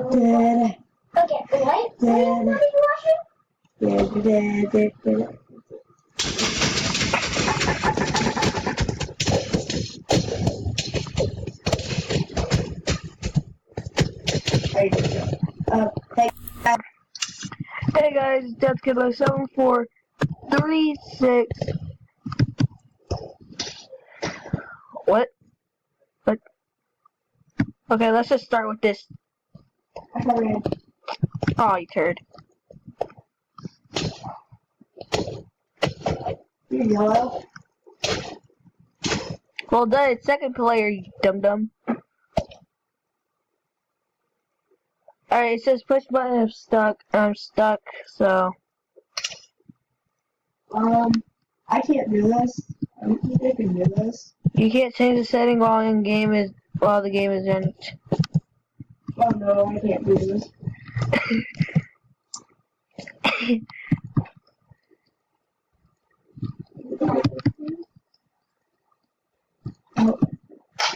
Okay, what? Hey guys, it's DeathKid by 7436. What? What? Okay, let's just start with this. Oh, you turd. You're yellow. Well done, it's second player, you dum-dum. Alright, it says push button, I'm stuck, so. I can't do this. I don't think I can do this. You can't change the setting while the game is in. Oh no, I can't do this.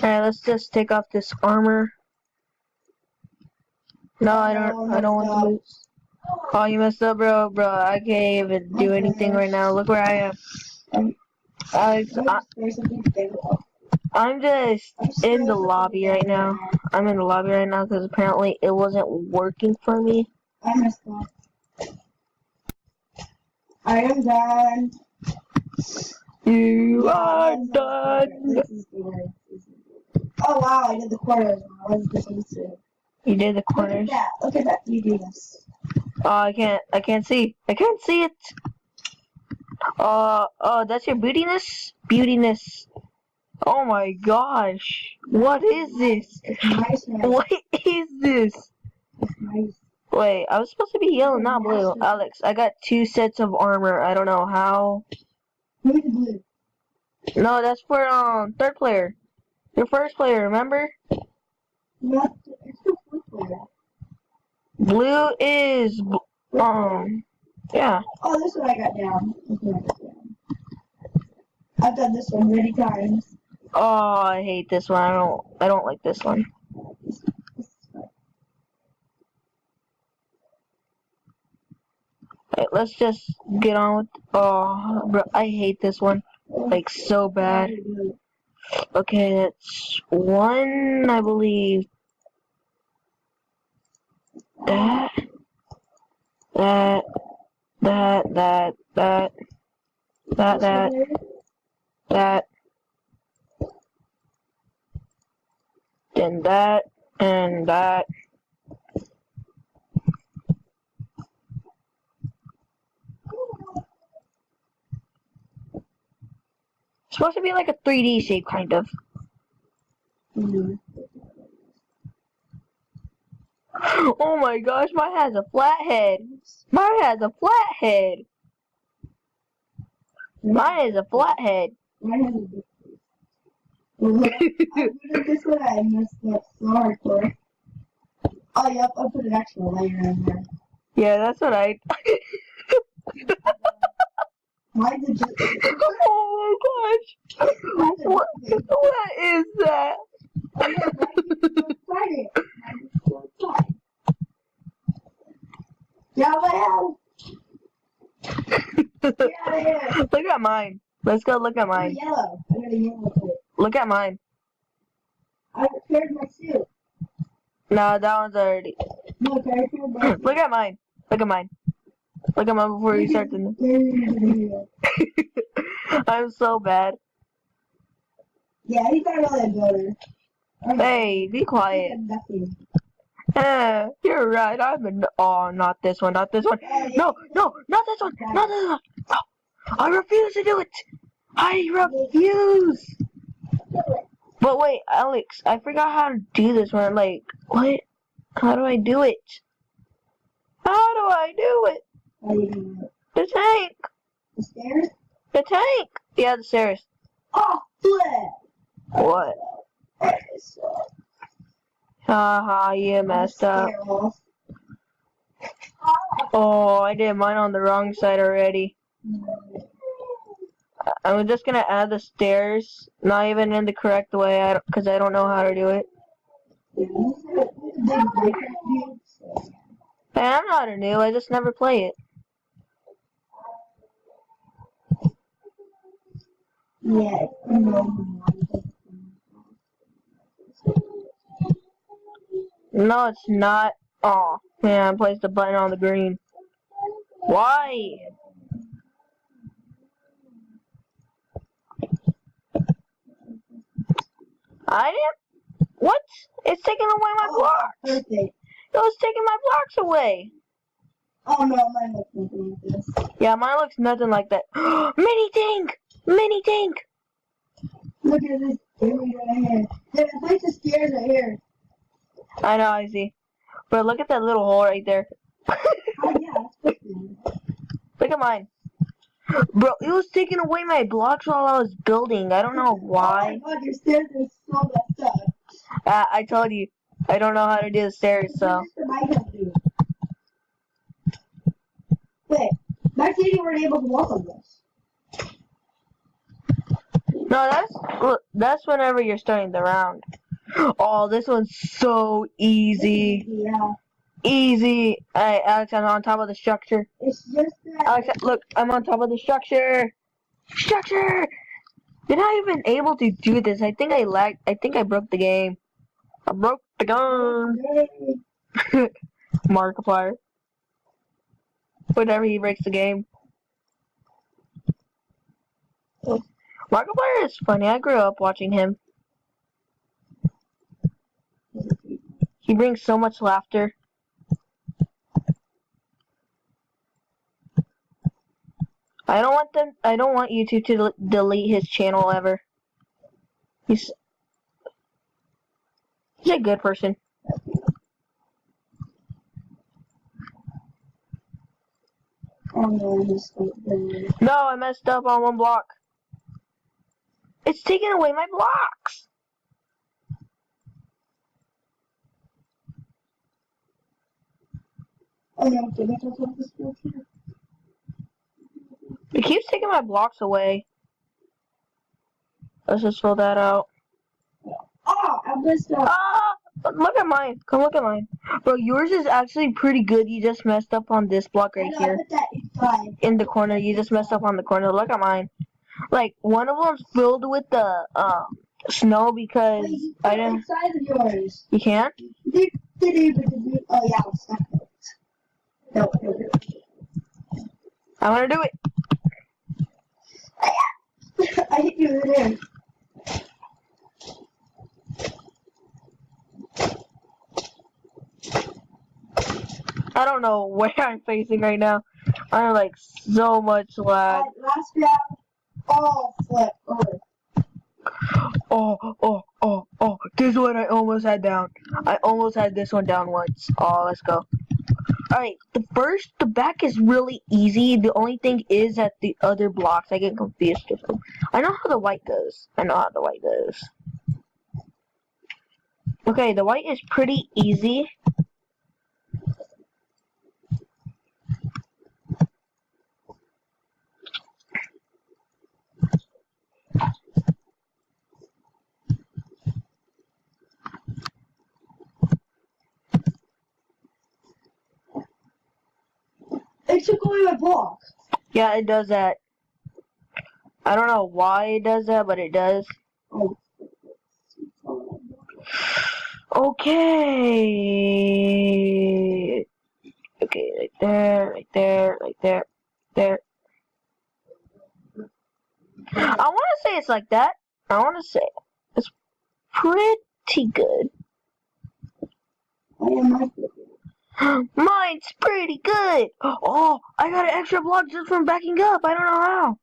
Alright, let's just take off this armor. No, I don't want to lose. Oh, you messed up, bro. I can't even do anything right now. Look where I am. Alex, I'm just in the lobby right now. I'm in the lobby right now because apparently it wasn't working for me. I messed up. I am done. You are done. Oh wow, I did the corners. I was defensive. You did the corners. Look at that. You do this. Oh, I can't see. I can't see it. Oh, that's your beautiness? Beautiness. Oh my gosh. What is this? It's nice, man. What is this? It's nice. Wait, I was supposed to be yellow, not blue. Alex, I got 2 sets of armor. I don't know how. Who's blue? No, that's for third player. Your first player, remember? Not. It's the blue player. Blue is yeah. Oh, this one I got down. I've done this one many times. Oh, I hate this one. I don't like this one. Right, let's just get on with. Oh, bro, I hate this one. Like so bad. Okay, that's 1, I believe. That. Then that, and that. It's supposed to be like a 3D shape, kind of. Oh my gosh, mine has a flat head. Mine has a flat head. Mine is a flat head. Mine has a big face. I put this one, I messed up so hardcore. Oh, yep, I put an extra layer in there. Yeah, that's what I. Mine did just. Oh my gosh! What is that? Yeah, I have. Yeah, Look at mine. Let's go look at mine. Yellow. I got a yellow suit. Look at mine. I repaired my suit. No, that one's already. Look, I repaired my suit. Look at mine. Look at mine. Look at mine before you start the. I'm so bad. Yeah, he's not really a builder. Hey, be quiet. You're right. I'm a. Oh, not this one. Not this one. No, not this one. Not this one. No. I refuse to do it. I refuse. But wait, Alex, I forgot how to do this one. Like, what? How do I do it? How do I do it? How do you do it? The tank. The stairs? The tank. Yeah, the stairs. Oh, flip. What? Haha, you messed up. Oh, I did mine on the wrong side already. I'm just gonna add the stairs, not even in the correct way, because I don't know how to do it. Hey, I'm not a noob, I just never play it. Yeah, No, it's not. Oh, man, place the button on the green. Why? I didn't. What? It's taking away my blocks. Perfect. It was taking my blocks away. Oh no, mine looks nothing like this. Yeah, mine looks nothing like that. Mini tank! Mini tank! Look at this dude right here. There's a bunch of stairs right here. I know, I see. But look at that little hole right there. Oh yeah, that's perfect. Look at mine. Bro, it was taking away my blocks while I was building. I don't know why. Oh my god, your stairs are so messed up. I told you, I don't know how to do the stairs, so. Wait, back then you weren't able to walk on this. No, that's whenever you're starting the round. Oh, this one's so easy. Yeah. Easy. Hey, Alex, I'm on top of the structure. It's just that. Alex, look, I'm on top of the structure. Structure! You're not even able to do this. I think I lagged. I think I broke the game. I broke the game. Markiplier. Whenever he breaks the game. Markiplier is funny. I grew up watching him. He brings so much laughter. I don't want YouTube to delete his channel ever. He's a good person. Oh no, No, I messed up on one block. It's taking away my blocks. Oh no, did I just want this here? It keeps taking my blocks away. Let's just fill that out. Oh, I messed up. Ah! Look at mine. Come look at mine. Bro, yours is actually pretty good. You just messed up on this block right here. I put that inside. In the corner. You just messed up on the corner. Look at mine. Like, one of them's filled with the snow because Wait, I didn't... inside of yours. You can't? Oh yeah, I'll stop it. No. I want to do it. I hit you over there. I don't know where I'm facing right now. I'm like so much lag. Last round. Oh, flip. Oh. This one I almost had down. I almost had this one down once. Oh, let's go. Alright, the back is really easy. The only thing is that the other blocks, I get confused with them. I know how the white goes. Okay, the white is pretty easy. It took away my block. Yeah, it does that. I don't know why it does that, but it does. Oh. Okay. Okay, right there. There. I want to say it's like that. I want to say it's pretty good. Mine's pretty good. Oh, I got an extra block just from backing up. I don't know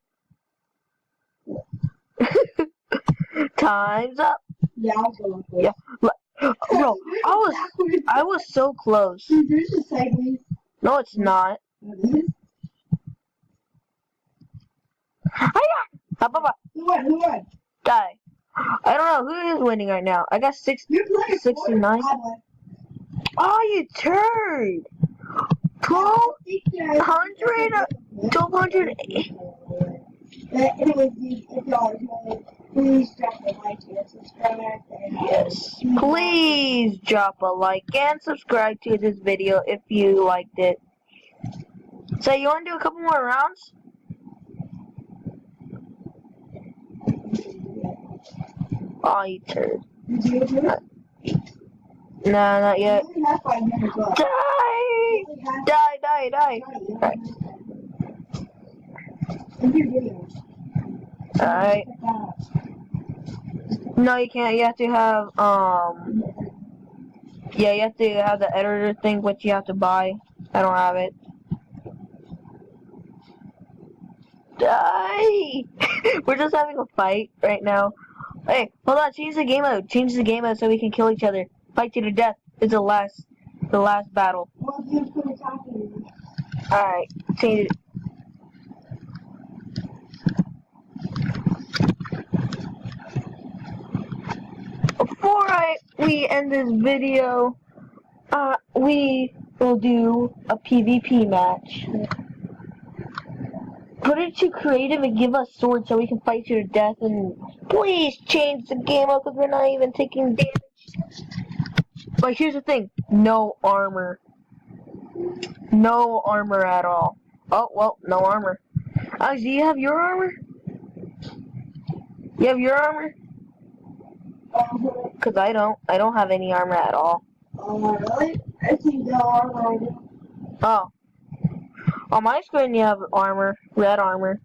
how. Time's up. Yeah, I'll go. Yeah. Bro, I was so close. Dude, there's a sideways. No, it's not. Who won? Die. I don't know who is winning right now. I got 69. Oh, you turd! 1200. Anyways, dude, if y'all Please drop a like and subscribe. And Yes. Please drop a like and subscribe to this video if you liked it. So you want to do a couple more rounds? Oh, you turd. Did you do it? No, not yet. You only have 5 minutes left. Die! Die! Alright. In your video. Alright. No, you can't. You have to have, yeah, you have to have the editor thing, which you have to buy. I don't have it. Die! We're just having a fight right now. Hey, hold on, change the game mode. Change the game mode so we can kill each other. Fight to the death is the last battle. Well, you put a talking. Alright, change it. Before we end this video, we will do a PvP match. Put it to creative and give us swords so we can fight you to death, and please change the game up because we're not even taking damage. But here's the thing, no armor. No armor at all. Oh, well, no armor. Alex, do you have your armor? You have your armor? Because I don't. I don't have any armor at all. Oh, really? I think the armor. Oh. On my screen you have armor. Red armor.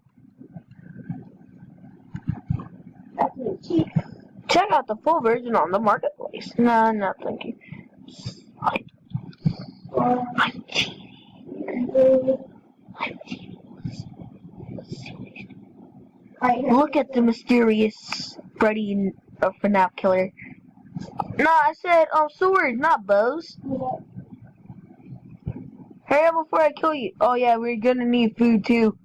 That's really cheap. Check out the full version on the marketplace. No, thank you. I'm cheating. Look at the mysterious Freddy FNAF killer. No, I said swords, not bows. Hurry up before I kill you. Oh yeah, we're gonna need food too.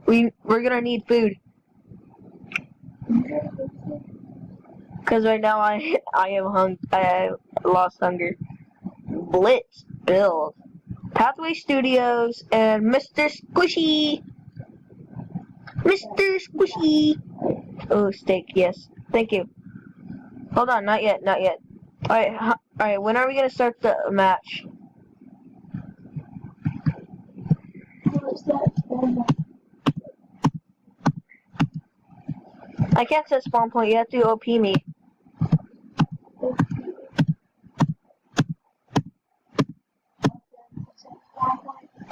We're gonna need food. Cause right now I lost hunger. Blitz build. Pathway Studios and Mr. Squishy. Mr. Squishy. Oh, steak, yes. Thank you. Hold on, not yet. Alright, when are we gonna start the match? I can't set spawn point, you have to OP me.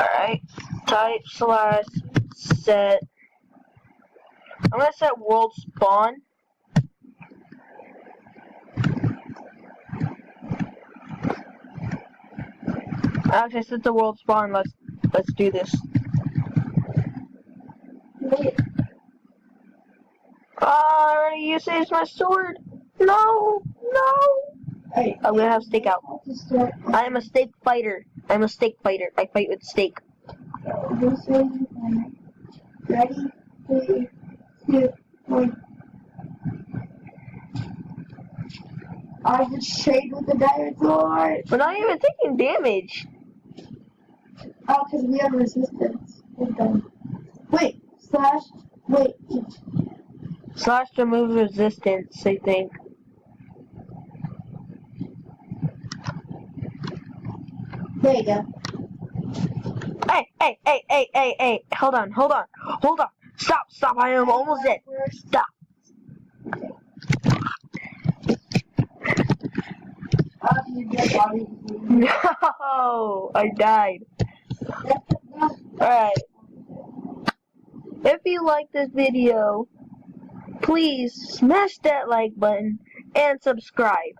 Alright, type / set. I'm gonna set world spawn. Actually, I set the world spawn. Let's do this. Already used my sword. No. Hey, I'm gonna have steak out. I am a steak fighter. I fight with steak. Ready? 3, 2, 1. I just shade with the dinosaur. We're not even taking damage. Oh, because we have resistance. Wait, / remove resistance, I think. There you go. Hey. Hold on. Stop. I am almost dead. Stop. No, I died. Alright. If you like this video, please smash that like button and subscribe.